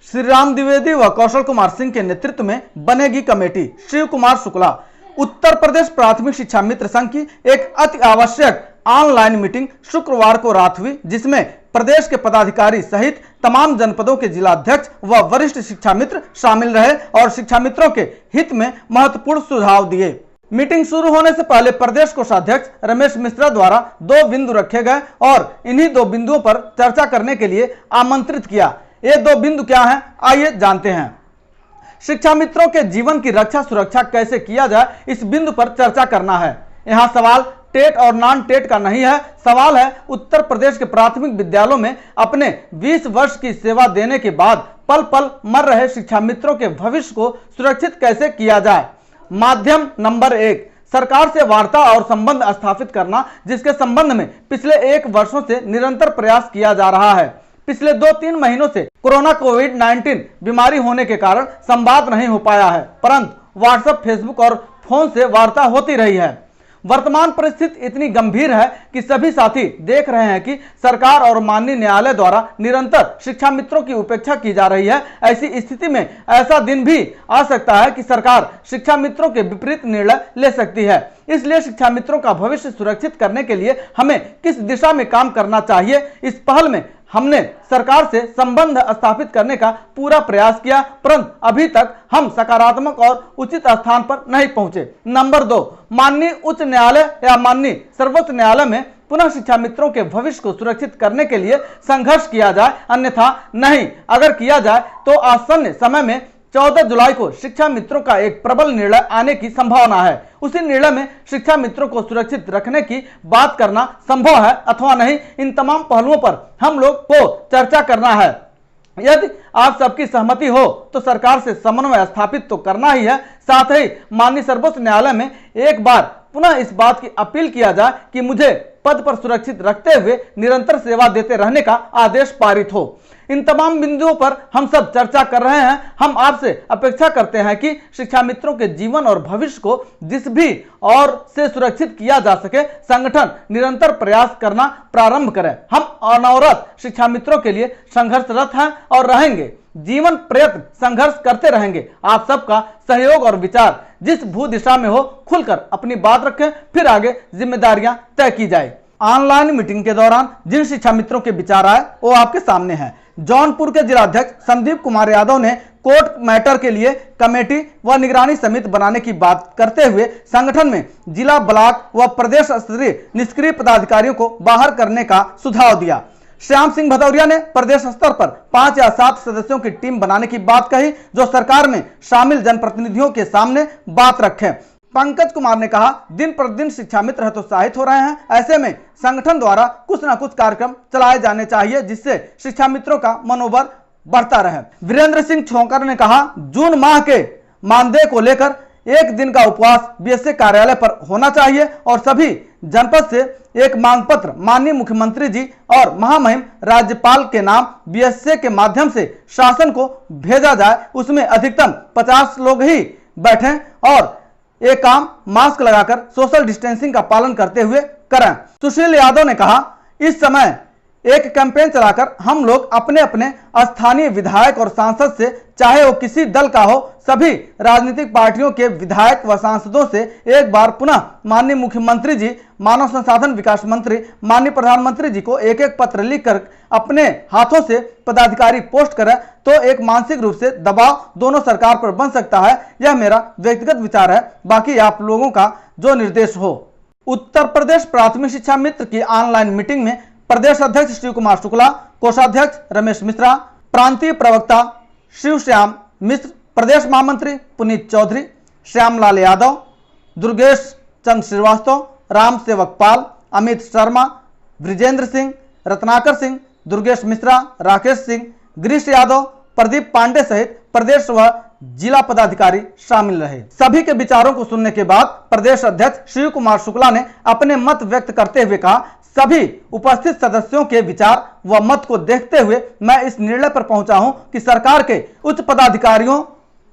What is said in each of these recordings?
श्री राम द्विवेदी व कौशल कुमार सिंह के नेतृत्व में बनेगी कमेटी। शिव कुमार शुक्ला। उत्तर प्रदेश प्राथमिक शिक्षा मित्र संघ की एक अति आवश्यक ऑनलाइन मीटिंग शुक्रवार को रात हुई, जिसमें प्रदेश के पदाधिकारी सहित तमाम जनपदों के जिलाध्यक्ष व वरिष्ठ शिक्षा मित्र शामिल रहे और शिक्षा मित्रों के हित में महत्वपूर्ण सुझाव दिए। मीटिंग शुरू होने से पहले प्रदेश कोषाध्यक्ष रमेश मिश्रा द्वारा 2 बिंदु रखे गए और इन्हीं 2 बिंदुओं पर चर्चा करने के लिए आमंत्रित किया। ये 2 बिंदु क्या हैं, आइए जानते हैं। शिक्षा मित्रों के जीवन की रक्षा सुरक्षा कैसे किया जाए, इस बिंदु पर चर्चा करना है। यहाँ सवाल टेट और नॉन टेट का नहीं है, सवाल है उत्तर प्रदेश के प्राथमिक विद्यालयों में अपने 20 वर्ष की सेवा देने के बाद पल पल मर रहे शिक्षा मित्रों के भविष्य को सुरक्षित कैसे किया जाए। माध्यम नंबर 1, सरकार से वार्ता और संबंध स्थापित करना, जिसके संबंध में पिछले 1 वर्षों से निरंतर प्रयास किया जा रहा है। पिछले 2-3 महीनों से कोरोना कोविड-19 बीमारी होने के कारण संवाद नहीं हो पाया है, परंतु व्हाट्सएप, फेसबुक और फोन से वार्ता होती रही है। वर्तमान परिस्थिति इतनी गंभीर है कि सभी साथी देख रहे हैं कि सरकार और माननीय न्यायालय द्वारा निरंतर शिक्षा मित्रों की उपेक्षा की जा रही है। ऐसी स्थिति में ऐसा दिन भी आ सकता है कि सरकार शिक्षा मित्रों के विपरीत निर्णय ले सकती है। इसलिए शिक्षा मित्रों का भविष्य सुरक्षित करने के लिए हमें किस दिशा में काम करना चाहिए, इस पहल में हमने सरकार से संबंध स्थापित करने का पूरा प्रयास किया, परंतु अभी तक हम सकारात्मक और उचित स्थान पर नहीं पहुंचे। नंबर 2, माननीय उच्च न्यायालय या माननीय सर्वोच्च न्यायालय में पुनः शिक्षा मित्रों के भविष्य को सुरक्षित करने के लिए संघर्ष किया जाए, अन्यथा नहीं। अगर किया जाए तो आसन्न समय में 14 जुलाई को शिक्षा मित्रों का एक प्रबल निर्णय आने की संभावना है। उसी निर्णय में शिक्षा मित्रों को सुरक्षित रखने की बात करना संभव है अथवा नहीं, इन तमाम पहलुओं पर हम लोग को चर्चा करना है। यदि आप सबकी सहमति हो तो सरकार से समन्वय स्थापित तो करना ही है, साथ ही माननीय सर्वोच्च न्यायालय में एक बार पुनः इस बात की अपील किया जाए कि मुझे पद पर सुरक्षित रखते हुए निरंतर सेवा देते रहने का आदेश पारित हो। इन तमाम बिंदुओं पर हम सब चर्चा कर रहे हैं। हम आपसे अपेक्षा करते हैं कि शिक्षा मित्रों के जीवन और भविष्य को जिस भी और से सुरक्षित किया जा सके, संगठन निरंतर प्रयास करना प्रारंभ करे। हम अनवरत शिक्षा मित्रों के लिए संघर्षरत हैं और रहेंगे, जीवन प्रयत्न संघर्ष करते रहेंगे। आप सबका सहयोग और विचार जिस भू दिशा में हो, खुलकर अपनी बात रखें, फिर आगे जिम्मेदारियां तय की जाए। ऑनलाइन मीटिंग के दौरान जिन शिक्षा मित्रों के विचार आए वो आपके सामने हैं। जौनपुर के जिलाध्यक्ष संदीप कुमार यादव ने कोर्ट मैटर के लिए कमेटी व निगरानी समिति बनाने की बात करते हुए संगठन में जिला, ब्लॉक व प्रदेश स्तरीय निष्क्रिय पदाधिकारियों को बाहर करने का सुझाव दिया। श्याम सिंह भदौरिया ने प्रदेश स्तर पर 5 या 7 सदस्यों की टीम बनाने की बात कही, जो सरकार में शामिल जनप्रतिनिधियों के सामने बात रखें। पंकज कुमार ने कहा, दिन प्रतिदिन शिक्षा मित्र हतोत्साहित हो रहे हैं, ऐसे में संगठन द्वारा कुछ न कुछ कार्यक्रम चलाए जाने चाहिए जिससे शिक्षा मित्रों का मनोबल बढ़ता रहे। वीरेंद्र सिंह छोंकर ने कहा, जून माह के मानदेय को लेकर 1 दिन का उपवास बीएसए कार्यालय पर होना चाहिए और सभी जनपद से एक मांग पत्र माननीय मुख्यमंत्री जी और महामहिम राज्यपाल के नाम बीएसए के माध्यम से शासन को भेजा जाए। उसमें अधिकतम 50 लोग ही बैठें और ये काम मास्क लगाकर सोशल डिस्टेंसिंग का पालन करते हुए करें। सुशील यादव ने कहा, इस समय एक कैंपेन चलाकर हम लोग अपने अपने स्थानीय विधायक और सांसद से, चाहे वो किसी दल का हो, सभी राजनीतिक पार्टियों के विधायक व सांसदों से एक बार पुनः माननीय मुख्यमंत्री जी, मानव संसाधन विकास मंत्री, माननीय प्रधानमंत्री जी को एक एक पत्र लिखकर अपने हाथों से पदाधिकारी पोस्ट करें तो एक मानसिक रूप से दबाव दोनों सरकार पर बन सकता है। यह मेरा व्यक्तिगत विचार है, बाकी आप लोगों का जो निर्देश हो। उत्तर प्रदेश प्राथमिक शिक्षा मित्र की ऑनलाइन मीटिंग में प्रदेश अध्यक्ष शिव कुमार शुक्ला, कोषाध्यक्ष रमेश मिश्रा, प्रांतीय प्रवक्ता शिव श्याम मिश्र, प्रदेश महामंत्री पुनीत चौधरी, श्यामलाल यादव, दुर्गेश चंद्र श्रीवास्तव, राम सेवक पाल, अमित शर्मा, ब्रिजेंद्र सिंह, रत्नाकर सिंह, दुर्गेश मिश्रा, राकेश सिंह, गिरीश यादव, प्रदीप पांडे सहित प्रदेश व जिला पदाधिकारी शामिल रहे। सभी के विचारों को सुनने के बाद प्रदेश अध्यक्ष शिव कुमार शुक्ला ने अपने मत व्यक्त करते हुए कहा, सभी उपस्थित सदस्यों के विचार व मत को देखते हुए मैं इस निर्णय पर पहुंचा हूं कि सरकार के उच्च पदाधिकारियों,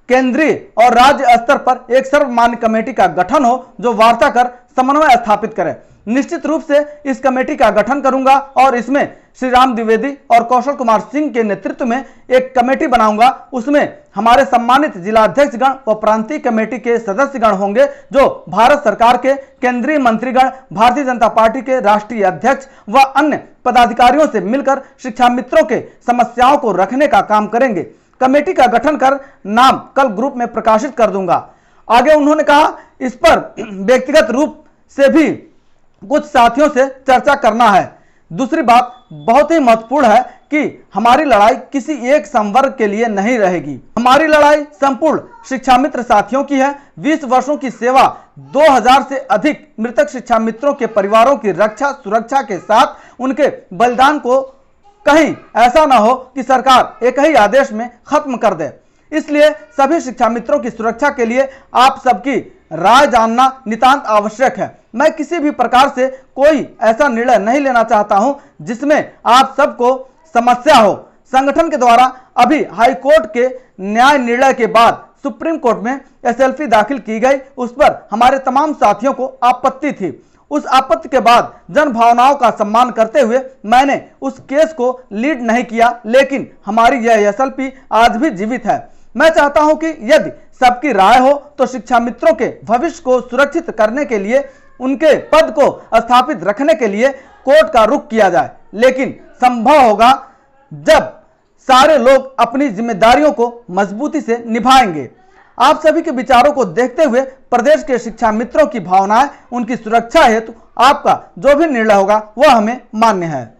केंद्रीय और राज्य स्तर पर एक सर्वमान्य कमेटी का गठन हो जो वार्ता कर समन्वय स्थापित करे। निश्चित रूप से इस कमेटी का गठन करूंगा और इसमें श्री राम द्विवेदी और कौशल कुमार सिंह के नेतृत्व में एक कमेटी बनाऊंगा। उसमें हमारे सम्मानित जिलाध्यक्षगण व प्रांतीय कमेटी के सदस्यगण होंगे जो भारत सरकार के केंद्रीय मंत्रीगण, भारतीय जनता पार्टी के राष्ट्रीय अध्यक्ष व अन्य पदाधिकारियों से मिलकर शिक्षा मित्रों के समस्याओं को रखने का काम करेंगे। कमेटी का गठन कर नाम कल ग्रुप में प्रकाशित कर दूंगा। आगे उन्होंने कहा इस पर व्यक्तिगत रूप से भी कुछ साथियों से चर्चा करना है। दूसरी बात बहुत ही महत्वपूर्ण है कि हमारी लड़ाई किसी एक संवर्ग के लिए नहीं रहेगी। हमारी लड़ाई संपूर्ण शिक्षा मित्र साथियों की है। 20 वर्षों की सेवा, 2000 से अधिक मृतक शिक्षा मित्रों के परिवारों की रक्षा सुरक्षा के साथ उनके बलिदान को कहीं ऐसा ना हो कि सरकार एक ही आदेश में खत्म कर दे। इसलिए सभी शिक्षा मित्रों की सुरक्षा के लिए आप सबकी राय जानना नितांत आवश्यक है। मैं किसी भी प्रकार से कोई ऐसा निर्णय नहीं लेना चाहता हूं जिसमें आप सबको समस्या हो। संगठन के द्वारा अभी हाई कोर्ट के न्याय निर्णय के बाद सुप्रीम कोर्ट में एसएलपी दाखिल की गई, उस पर हमारे तमाम साथियों को आपत्ति थी। उस आपत्ति के बाद जन भावनाओं का सम्मान करते हुए मैंने उस केस को लीड नहीं किया, लेकिन हमारी यह एसएलपी आज भी जीवित है। मैं चाहता हूं कि यदि सबकी राय हो तो शिक्षा मित्रों के भविष्य को सुरक्षित करने के लिए, उनके पद को स्थापित रखने के लिए कोर्ट का रुख किया जाए, लेकिन संभव होगा जब सारे लोग अपनी जिम्मेदारियों को मजबूती से निभाएंगे। आप सभी के विचारों को देखते हुए प्रदेश के शिक्षा मित्रों की भावनाएं, उनकी सुरक्षा हेतु आपका जो भी निर्णय होगा वह हमें मान्य है।